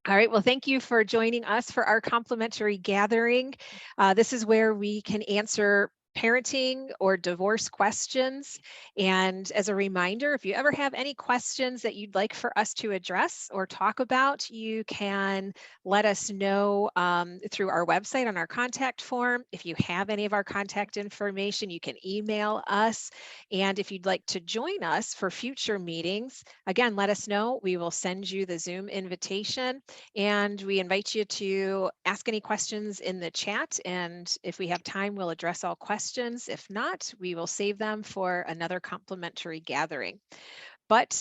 All right, well, thank you for joining us for our complimentary gathering. This is where we can answer parenting or divorce questions. And as a reminder, if you ever have any questions that you'd like for us to address or talk about, you can let us know through our website on our contact form. If you have any of our contact information, you can email us. And if you'd like to join us for future meetings, again, let us know. We will send you the Zoom invitation. And we invite you to ask any questions in the chat. And if we have time, we'll address all questions. If not, we will save them for another complimentary gathering. But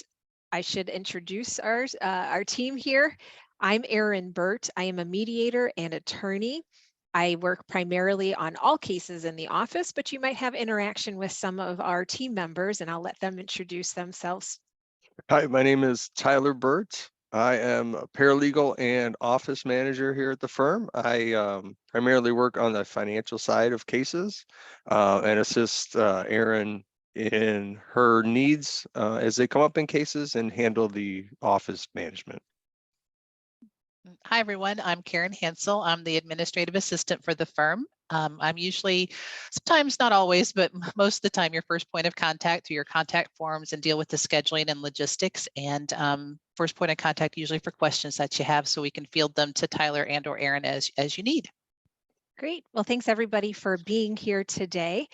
I should introduce our team here. I'm 𝗂𝗄𝗃. I am a mediator and attorney. I work primarily on all cases in the office, but you might have interaction with some of our team members, and I'll let them introduce themselves. Hi, my name is 𝗪𝗏𝗏. I am a paralegal and office manager here at the firm. I primarily work on the financial side of cases and assist Erin in her needs as they come up in cases and handle the office management. Hi, everyone. I'm Karen Hansel. I'm the administrative assistant for the firm. I'm usually, sometimes not always, but most of the time, your first point of contact through your contact forms and deal with the scheduling and logistics. And first point of contact usually for questions that you have, so we can field them to Tyler and or Erin as you need. Great. Well, thanks everybody for being here today.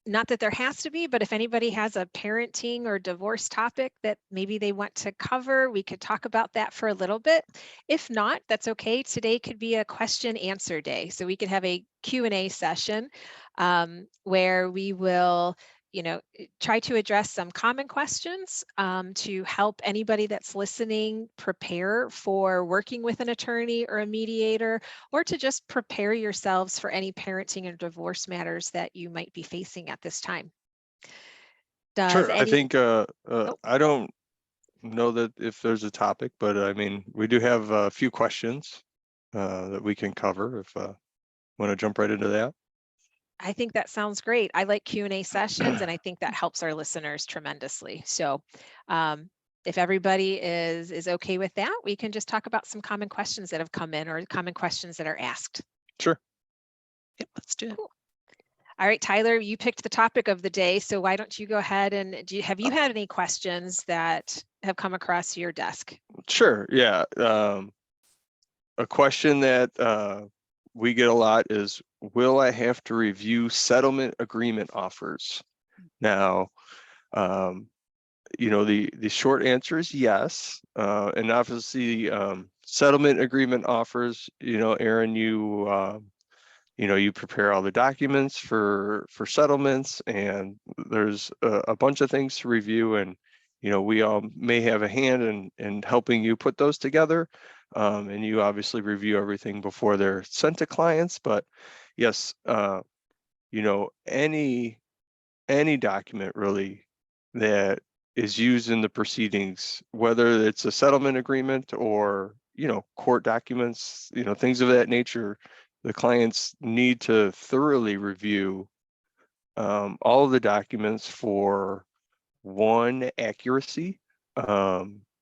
Not that there has to be, but if anybody has a parenting or divorce topic that maybe they want to cover, we could talk about that for a little bit. If not, that's okay. Today could be a question answer day. So we could have a Q&A session where we will try to address some common questions to help anybody that's listening prepare for working with an attorney or a mediator, or to just prepare yourselves for any parenting and divorce matters that you might be facing at this time. Sure. I think I don't know that if there's a topic, but I mean, we do have a few questions that we can cover if want to jump right into that. I think that sounds great. I like Q&A sessions, and I think that helps our listeners tremendously. So if everybody is okay with that, we can just talk about some common questions that have come in or common questions that are asked. Sure. Yep, let's do it. Cool. All right, Tyler, you picked the topic of the day, so why don't you go ahead and have you had any questions that have come across your desk? Sure. Yeah. A question that we get a lot is, will I have to review settlement agreement offers? Now, the short answer is yes. And obviously, settlement agreement offers, Erin, you prepare all the documents for settlements, and there's a bunch of things to review, and we all may have a hand in helping you put those together. And you obviously review everything before they're sent to clients. But yes, any document really that is used in the proceedings, whether it's a settlement agreement or court documents, things of that nature, the clients need to thoroughly review all of the documents for one, accuracy.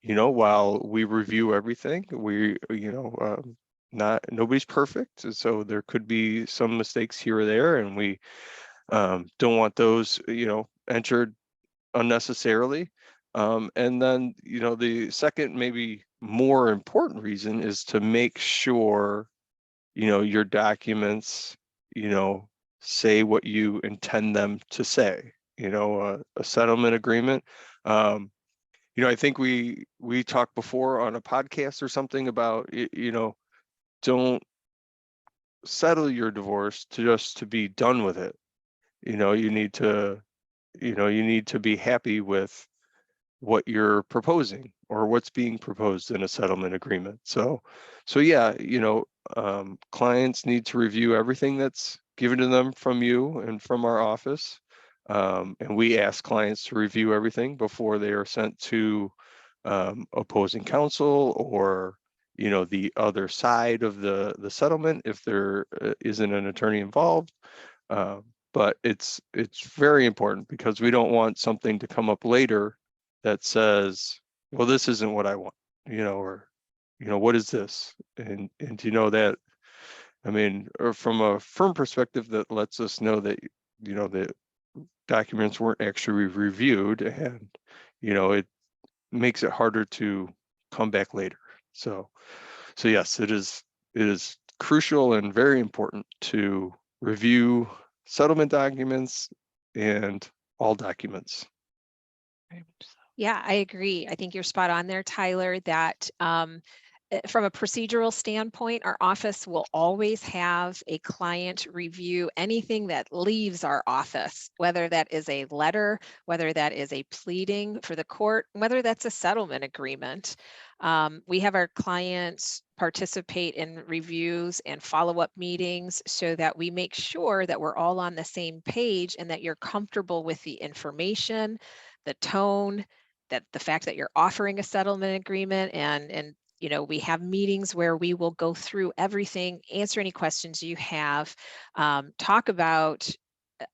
While we review everything, nobody's perfect, so there could be some mistakes here or there, and we don't want those entered unnecessarily. And then the second, maybe more important reason, is to make sure your documents say what you intend them to say. A settlement agreement, I think we talked before on a podcast or something about don't settle your divorce to be done with it. You need to be happy with what you're proposing or what's being proposed in a settlement agreement. So yeah, clients need to review everything that's given to them from you and from our office. And we ask clients to review everything before they are sent to opposing counsel or the other side of the settlement if there isn't an attorney involved. But it's very important, because we don't want something to come up later that says, well, this isn't what I want, or what is this? And to know that, I mean, or from a firm perspective, that lets us know that, the documents weren't actually reviewed, and, it makes it harder to come back later. So yes, it is crucial and very important to review settlement documents and all documents. Very much so. Yeah, I agree. I think you're spot on there, Tyler, that from a procedural standpoint, our office will always have a client review anything that leaves our office, whether that is a letter, whether that is a pleading for the court, whether that's a settlement agreement. We have our clients participate in reviews and follow-up meetings so that we make sure that we're all on the same page and that you're comfortable with the information, the tone, that the fact that you're offering a settlement agreement, and we have meetings where we will go through everything, answer any questions you have, talk about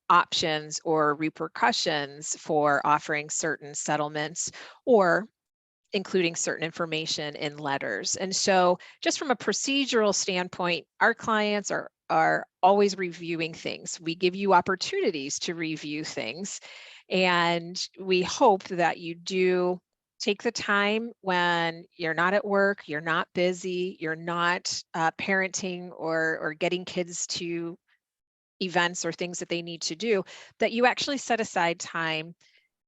options or repercussions for offering certain settlements or including certain information in letters. And so just from a procedural standpoint, our clients are always reviewing things. We give you opportunities to review things, and we hope that you do take the time when you're not at work, you're not busy, you're not parenting or getting kids to events or things that they need to do, that you actually set aside time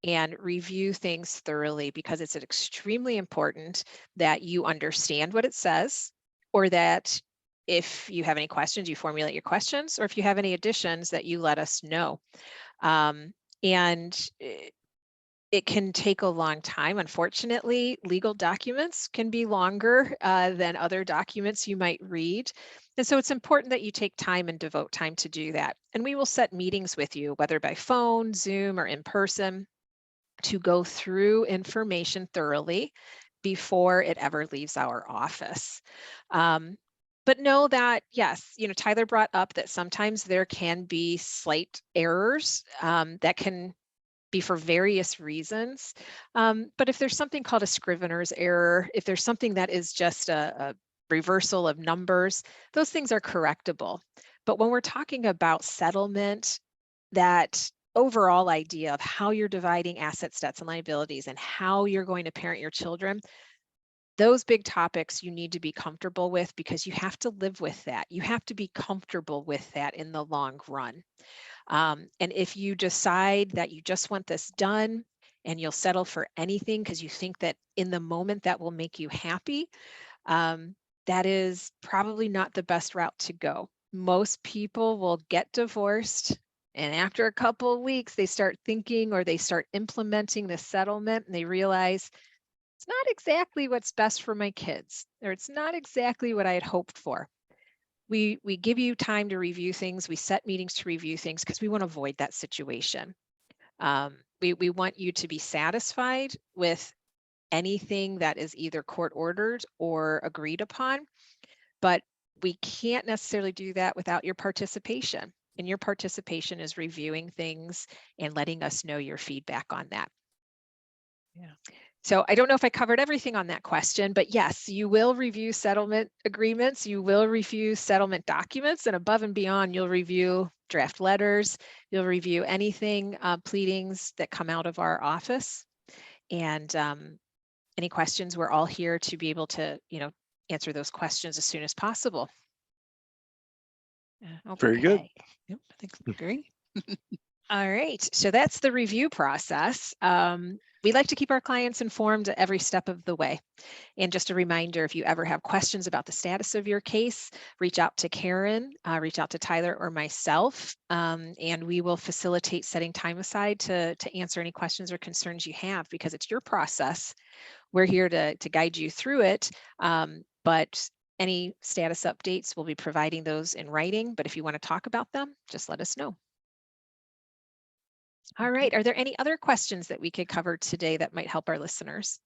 and review things thoroughly, because it's extremely important that you understand what it says, or that if you have any questions, you formulate your questions, or if you have any additions, that you let us know. And it can take a long time. Unfortunately, legal documents can be longer than other documents you might read. And so it's important that you take time and devote time to do that. And we will set meetings with you, whether by phone, Zoom, or in person, to go through information thoroughly before it ever leaves our office. But know that, yes, Tyler brought up that sometimes there can be slight errors that can be for various reasons. But if there's something called a scrivener's error, if there's something that is just a reversal of numbers, those things are correctable. But when we're talking about settlement, that overall idea of how you're dividing assets, debts, and liabilities, and how you're going to parent your children, those big topics you need to be comfortable with, because you have to live with that. You have to be comfortable with that in the long run. And if you decide that you just want this done and you'll settle for anything because you think that in the moment that will make you happy, that is probably not the best route to go. Most people will get divorced, and after a couple of weeks, they start thinking, or they start implementing the settlement, and they realize it's not exactly what's best for my kids, or it's not exactly what I had hoped for. We give you time to review things. We set meetings to review things because we want to avoid that situation. We want you to be satisfied with anything that is either court ordered or agreed upon, but we can't necessarily do that without your participation. And your participation is reviewing things and letting us know your feedback on that. Yeah. So I don't know if I covered everything on that question, but yes, you will review settlement agreements, you will review settlement documents, and above and beyond, you'll review draft letters, you'll review anything, pleadings that come out of our office. And any questions, we're all here to be able to, answer those questions as soon as possible. Okay. Very good. Yep, I think I agree. All right, so that's the review process. We like to keep our clients informed every step of the way. And just a reminder, if you ever have questions about the status of your case, reach out to Karen, reach out to Tyler or myself, and we will facilitate setting time aside to answer any questions or concerns you have, because it's your process. We're here to guide you through it, but any status updates, we'll be providing those in writing. But if you want to talk about them, just let us know. All right, are there any other questions that we could cover today that might help our listeners?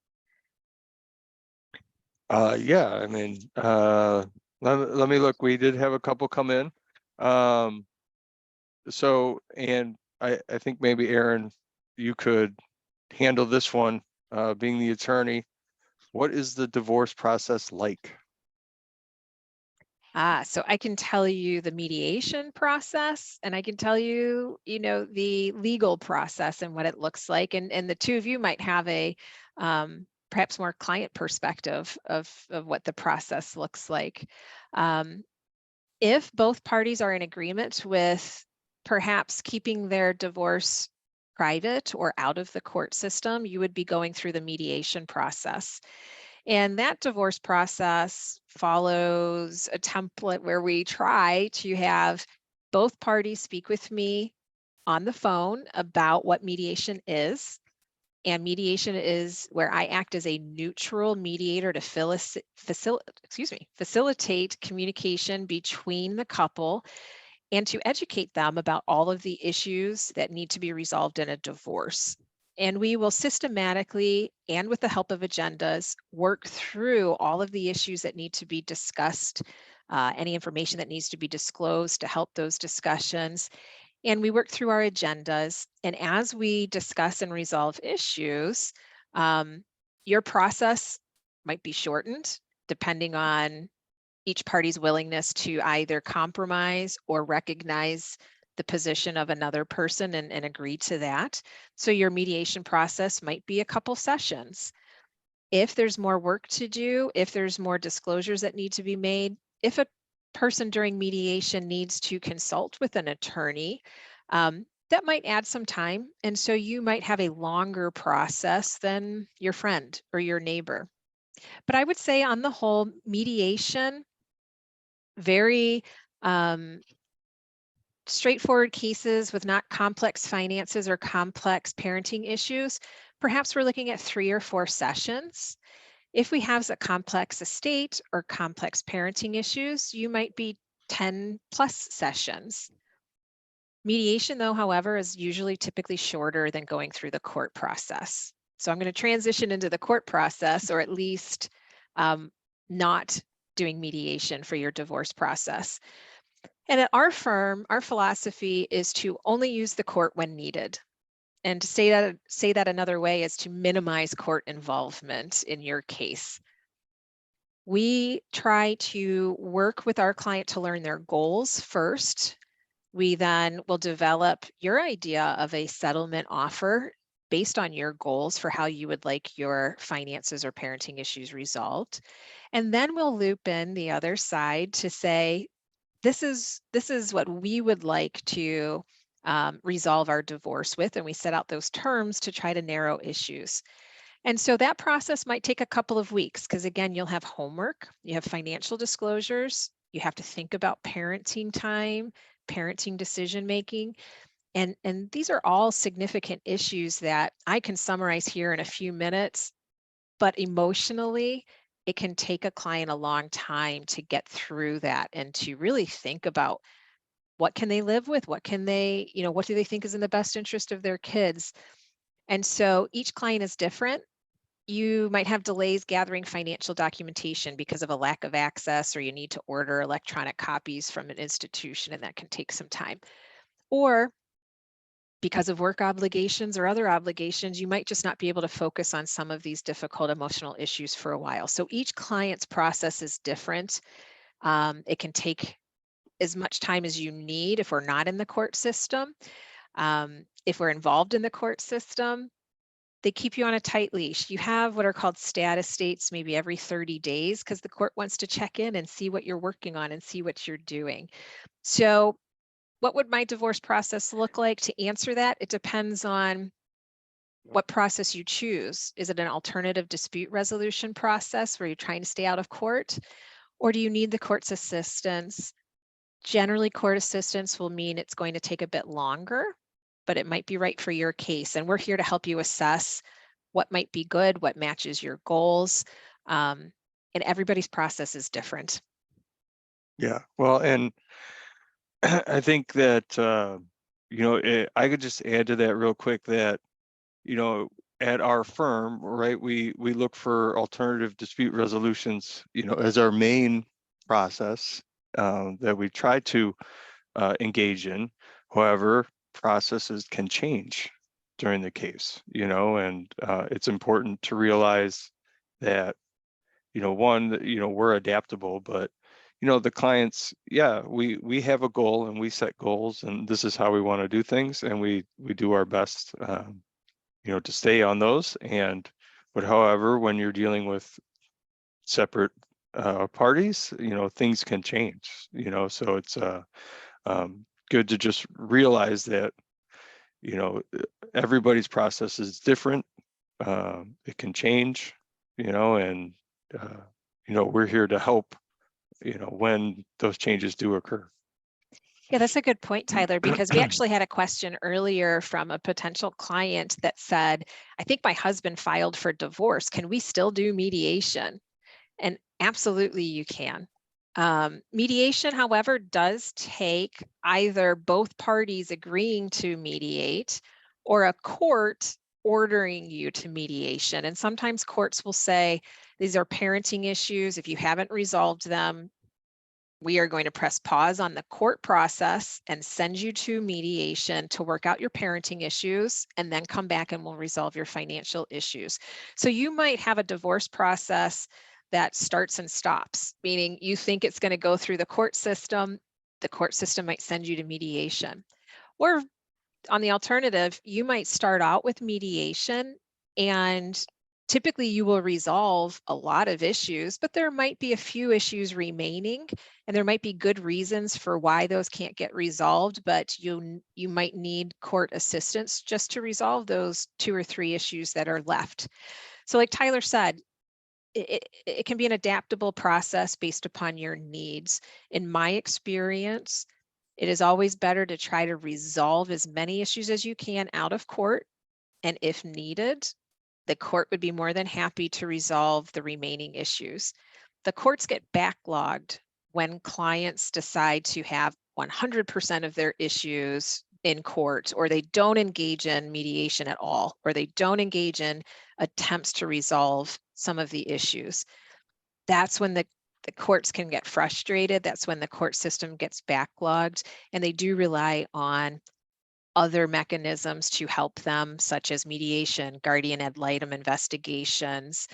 Yeah, I mean, let me look. We did have a couple come in. So, and I think maybe Aaron, you could handle this one, being the attorney. What is the divorce process like? So I can tell you the mediation process, and I can tell you, the legal process and what it looks like. And the two of you might have a perhaps more client perspective of what the process looks like. If both parties are in agreement with perhaps keeping their divorce private or out of the court system, you would be going through the mediation process. And that divorce process follows a template where we try to have both parties speak with me on the phone about what mediation is. And mediation is where I act as a neutral mediator to facilitate communication between the couple and to educate them about all of the issues that need to be resolved in a divorce. And we will systematically, and with the help of agendas, work through all of the issues that need to be discussed, any information that needs to be disclosed to help those discussions. And we work through our agendas. And as we discuss and resolve issues, your process might be shortened depending on each party's willingness to either compromise or recognize the position of another person and agree to that. So your mediation process might be a couple sessions. If there's more work to do, if there's more disclosures that need to be made, if a person during mediation needs to consult with an attorney, that might add some time. And so you might have a longer process than your friend or your neighbor. But I would say on the whole, mediation, very straightforward cases with not complex finances or complex parenting issues. Perhaps we're looking at 3 or 4 sessions. If we have a complex estate or complex parenting issues, you might be 10 plus sessions. Mediation, though, however, is usually typically shorter than going through the court process. So I'm going to transition into the court process, or at least not doing mediation for your divorce process. And at our firm, our philosophy is to only use the court when needed. And to say that another way is to minimize court involvement in your case. We try to work with our client to learn their goals first. We then will develop your idea of a settlement offer based on your goals for how you would like your finances or parenting issues resolved. And then we'll loop in the other side to say, this is what we would like to resolve our divorce with. And we set out those terms to try to narrow issues. And so that process might take a couple of weeks because, again, you'll have homework, you have financial disclosures, you have to think about parenting time, parenting decision making. And these are all significant issues that I can summarize here in a few minutes, but emotionally, it can take a client a long time to get through that and to really think about what can they live with, what can they, what do they think is in the best interest of their kids. And so each client is different. You might have delays gathering financial documentation because of a lack of access, or you need to order electronic copies from an institution, and that can take some time. Or because of work obligations or other obligations, you might just not be able to focus on some of these difficult emotional issues for a while. So each client's process is different. It can take as much time as you need if we're not in the court system. If we're involved in the court system, they keep you on a tight leash. You have what are called status states maybe every 30 days because the court wants to check in and see what you're working on and see what you're doing. So what would my divorce process look like? To answer that, it depends on what process you choose. Is it an alternative dispute resolution process where you're trying to stay out of court? Or do you need the court's assistance? Generally, court assistance will mean it's going to take a bit longer, but it might be right for your case. And we're here to help you assess what might be good, what matches your goals. And everybody's process is different. Yeah, well, and I think that, I could just add to that real quick that, at our firm, right, we look for alternative dispute resolutions, as our main process that we try to engage in. However, processes can change during the case, and it's important to realize that, one, we're adaptable, but, the clients, yeah, we have a goal and we set goals and this is how we want to do things. And we do our best, to stay on those. But however, when you're dealing with separate parties, things can change, so it's good to just realize that, everybody's process is different. It can change, and, we're here to help, when those changes do occur. Yeah, that's a good point, Tyler, because we actually had a question earlier from a potential client that said, I think my husband filed for divorce. Can we still do mediation? And absolutely you can. Mediation, however, does take either both parties agreeing to mediate or a court ordering you to mediation. And sometimes courts will say, these are parenting issues. If you haven't resolved them, we are going to press pause on the court process and send you to mediation to work out your parenting issues and then come back and we'll resolve your financial issues. So you might have a divorce process that starts and stops, meaning you think it's going to go through the court system might send you to mediation. Or on the alternative, you might start out with mediation and typically you will resolve a lot of issues, but there might be a few issues remaining and there might be good reasons for why those can't get resolved, but you might need court assistance just to resolve those 2 or 3 issues that are left. So like Tyler said, it can be an adaptable process based upon your needs. In my experience, it is always better to try to resolve as many issues as you can out of court. And if needed, the court would be more than happy to resolve the remaining issues. The courts get backlogged when clients decide to have 100% of their issues in court, or they don't engage in mediation at all, or they don't engage in attempts to resolve some of the issues. That's when the courts can get frustrated. That's when the court system gets backlogged, and they do rely on other mechanisms to help them, such as mediation, guardian ad litem investigations,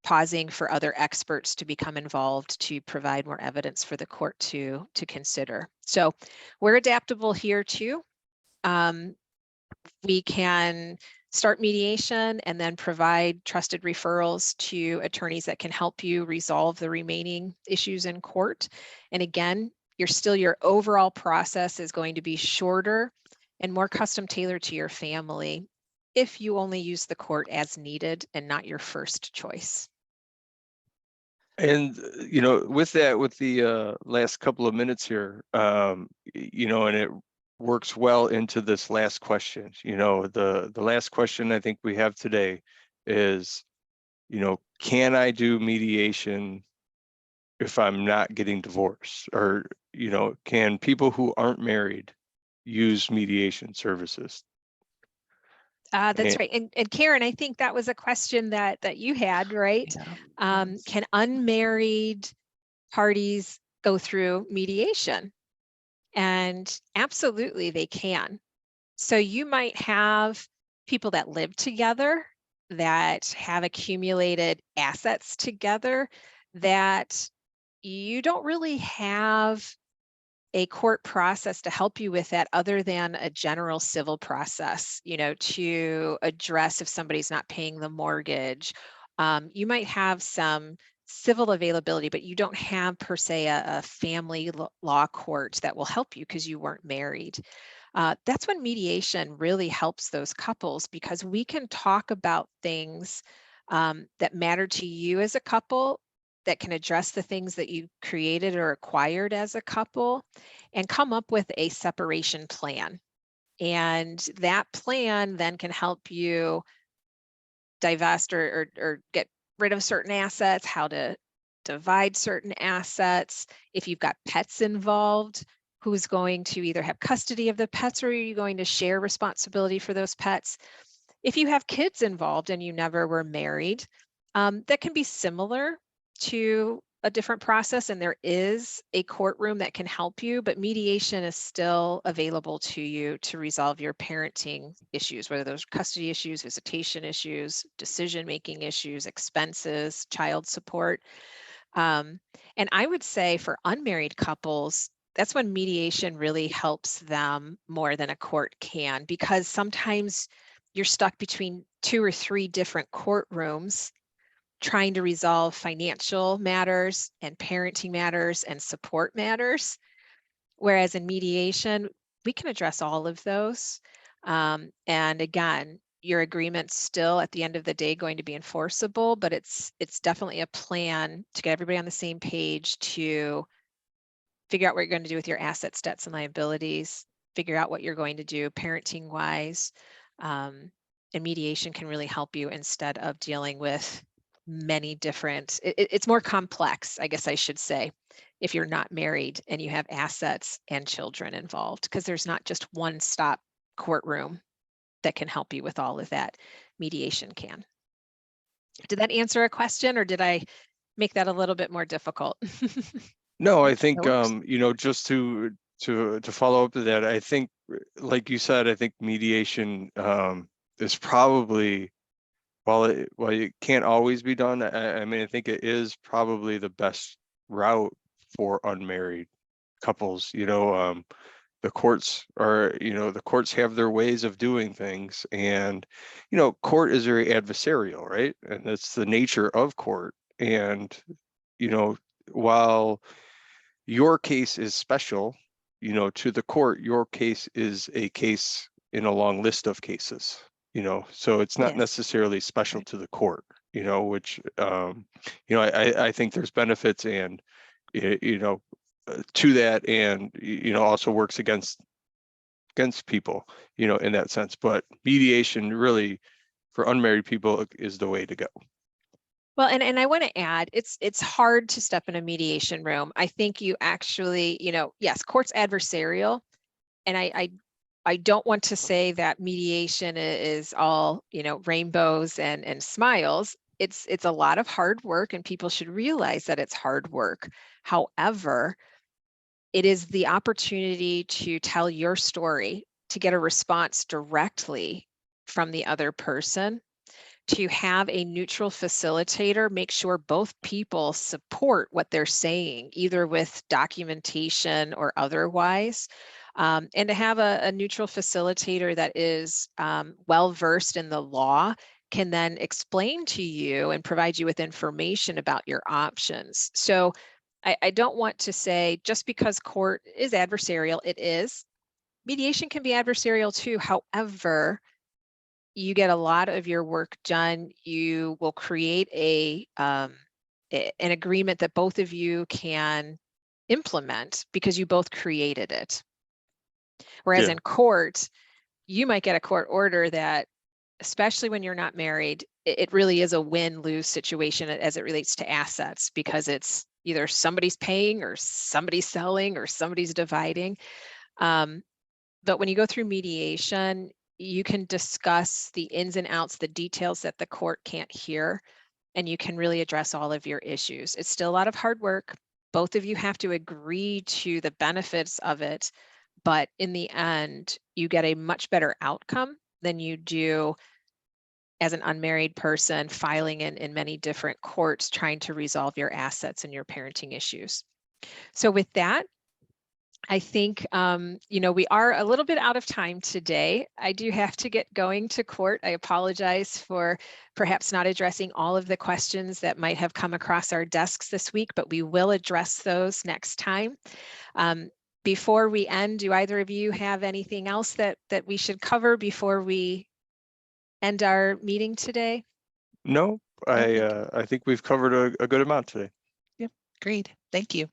pausing for other experts to become involved to provide more evidence for the court to consider. So we're adaptable here too. We can start mediation and then provide trusted referrals to attorneys that can help you resolve the remaining issues in court. And again, your overall process is going to be shorter and more custom tailored to your family if you only use the court as needed and not your first choice. And, with that, with the last couple of minutes here, and it works well into this last question. The last question I think we have today is, can I do mediation if I'm not getting divorced? Or, can people who aren't married use mediation services? That's right. And Karen, I think that was a question that you had, right? Yeah. Can unmarried parties go through mediation? And absolutely they can. So you might have people that live together, that have accumulated assets together, that you don't really have a court process to help you with that other than a general civil process, to address if somebody's not paying the mortgage. You might have some civil availability, but you don't have per se a family law court that will help you because you weren't married. That's when mediation really helps those couples, because we can talk about things that matter to you as a couple, that can address the things that you created or acquired as a couple, and come up with a separation plan. And that plan then can help you divest or get rid of certain assets, how to divide certain assets. If you've got pets involved, who's going to either have custody of the pets, or are you going to share responsibility for those pets? If you have kids involved and you never were married, that can be similar to a different process and there is a courtroom that can help you, but mediation is still available to you to resolve your parenting issues, whether those are custody issues, visitation issues, decision-making issues, expenses, child support. And I would say for unmarried couples, that's when mediation really helps them more than a court can, because sometimes you're stuck between 2 or 3 different courtrooms trying to resolve financial matters and parenting matters and support matters. Whereas in mediation, we can address all of those. And again, your agreement's still at the end of the day going to be enforceable, but it's definitely a plan to get everybody on the same page to figure out what you're going to do with your assets, debts, and liabilities, figure out what you're going to do parenting wise. And mediation can really help you instead of dealing with many different, it's more complex, I guess I should say, if you're not married and you have assets and children involved, because there's not just one stop courtroom that can help you with all of that. Mediation can. Did that answer a question, or did I make that a little bit more difficult? No, I think, That works. you know, just to follow up to that, I think, like you said, I think mediation is probably, while it can't always be done, I mean, I think it is probably the best route for unmarried couples. You know, the courts are, you know, the courts have their ways of doing things, and, you know, court is very adversarial, right? And that's the nature of court. And, you know, while your case is special, you know, to the court, your case is a case in a long list of cases, you know, so it's not Yes. necessarily special to the court, you know, which, you know, I think there's benefits and, you know, to that, and, you know, also works against people, you know, in that sense. But mediation really for unmarried people is the way to go. Well, and I want to add, it's hard to step in a mediation room. I think you actually, you know, yes, court's adversarial, and I don't want to say that mediation is all, you know, rainbows and smiles. It's a lot of hard work, and people should realize that it's hard work. However, it is the opportunity to tell your story, to get a response directly from the other person, to have a neutral facilitator make sure both people support what they're saying, either with documentation or otherwise, and to have a neutral facilitator that is well-versed in the law can then explain to you and provide you with information about your options. So I don't want to say just because court is adversarial, it is. Mediation can be adversarial too. However, you get a lot of your work done. You will create an agreement that both of you can implement because you both created it. Whereas Yeah. in court, you might get a court order that, especially when you're not married, it really is a win-lose situation as it relates to assets, because it's either somebody's paying or somebody's selling or somebody's dividing. But when you go through mediation, you can discuss the ins and outs, the details that the court can't hear, and you can really address all of your issues. It's still a lot of hard work. Both of you have to agree to the benefits of it, but in the end, you get a much better outcome than you do as an unmarried person filing in many different courts trying to resolve your assets and your parenting issues. So with that, I think, you know, we are a little bit out of time today. I do have to get going to court. I apologize for perhaps not addressing all of the questions that might have come across our desks this week, but we will address those next time. Before we end, do either of you have anything else that we should cover before we end our meeting today? No, I think we've covered a good amount today. Yep, agreed. Thank you.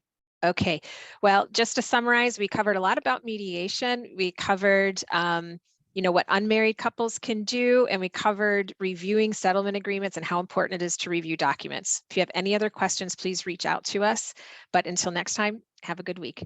Okay, well, just to summarize, we covered a lot about mediation. We covered, you know, what unmarried couples can do, and we covered reviewing settlement agreements and how important it is to review documents. If you have any other questions, please reach out to us. But until next time, have a good week.